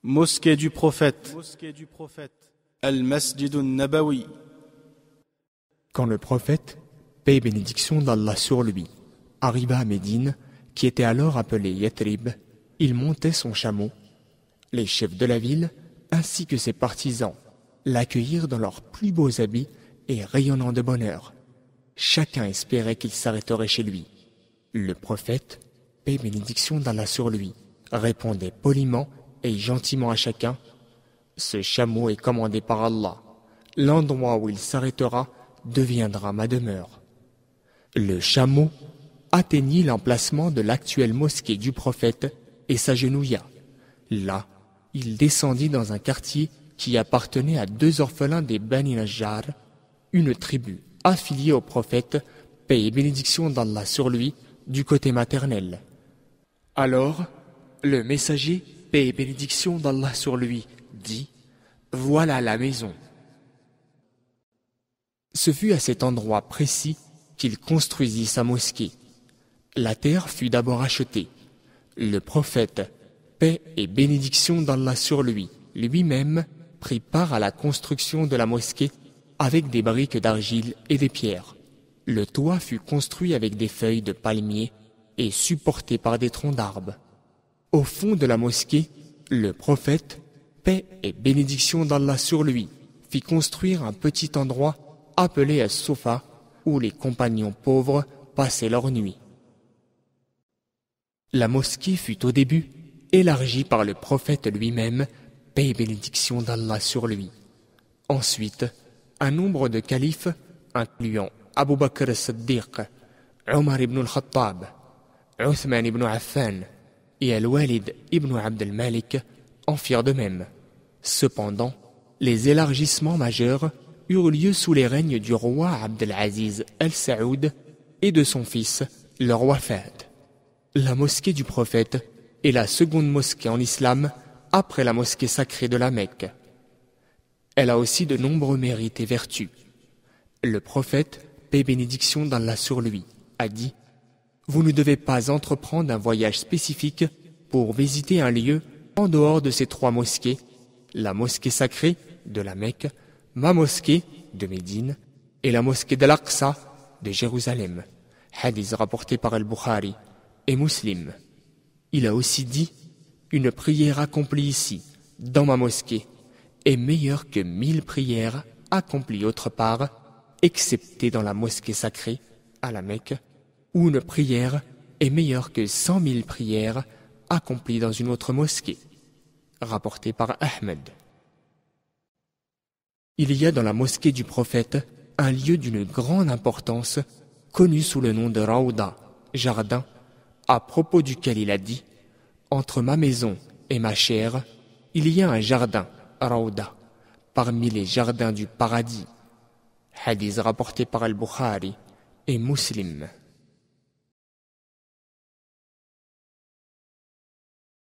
Mosquée du prophète, Al-Masjid al-Nabawi. Quand le prophète, paix et bénédiction d'Allah sur lui, arriva à Médine, qui était alors appelée Yathrib, il montait son chameau. Les chefs de la ville, ainsi que ses partisans, l'accueillirent dans leurs plus beaux habits et rayonnant de bonheur. Chacun espérait qu'il s'arrêterait chez lui. Le prophète, paix et bénédiction d'Allah sur lui, répondait poliment et gentiment à chacun: « Ce chameau est commandé par Allah. L'endroit où il s'arrêtera deviendra ma demeure. » Le chameau atteignit l'emplacement de l'actuelle mosquée du prophète et s'agenouilla. Là, il descendit dans un quartier qui appartenait à 2 orphelins des Bani Najjar, une tribu affiliée au prophète, paix et bénédiction d'Allah sur lui, du côté maternel. Alors, le messager, paix et bénédiction d'Allah sur lui, dit: « Voilà la maison. » Ce fut à cet endroit précis qu'il construisit sa mosquée. La terre fut d'abord achetée. Le prophète, paix et bénédiction d'Allah sur lui, lui-même prit part à la construction de la mosquée avec des briques d'argile et des pierres. Le toit fut construit avec des feuilles de palmier et supporté par des troncs d'arbres. Au fond de la mosquée, le prophète, paix et bénédiction d'Allah sur lui, fit construire un petit endroit appelé As-Soufa, où les compagnons pauvres passaient leur nuit. La mosquée fut au début élargie par le prophète lui-même, paix et bénédiction d'Allah sur lui. Ensuite, un nombre de califes, incluant Abu Bakr as-Siddiq, Omar ibn al-Khattab, Uthman ibn Affan et Al-Walid ibn Abd al-Malik, en firent de même. Cependant, les élargissements majeurs eurent lieu sous les règnes du roi Abd al-Aziz al-Saoud et de son fils, le roi Fahd. La mosquée du prophète est la seconde mosquée en islam après la mosquée sacrée de la Mecque. Elle a aussi de nombreux mérites et vertus. Le prophète, paix et bénédiction d'Allah sur lui, a dit: « Vous ne devez pas entreprendre un voyage spécifique pour visiter un lieu en dehors de ces 3 mosquées, la mosquée sacrée de la Mecque, ma mosquée de Médine et la mosquée d'Al-Aqsa de Jérusalem. » Hadith rapporté par Al-Bukhari et Muslim. Il a aussi dit: « Une prière accomplie ici, dans ma mosquée, est meilleure que 1000 prières accomplies autre part, excepté dans la mosquée sacrée, à la Mecque, où une prière est meilleure que 100 000 prières accomplies dans une autre mosquée. » Rapporté par Ahmed. Il y a dans la mosquée du prophète un lieu d'une grande importance, connu sous le nom de Raouda, jardin, à propos duquel il a dit: « Entre ma maison et ma chair, il y a un jardin, Raouda, parmi les jardins du paradis. » Hadith rapporté par Al-Bukhari et Muslim.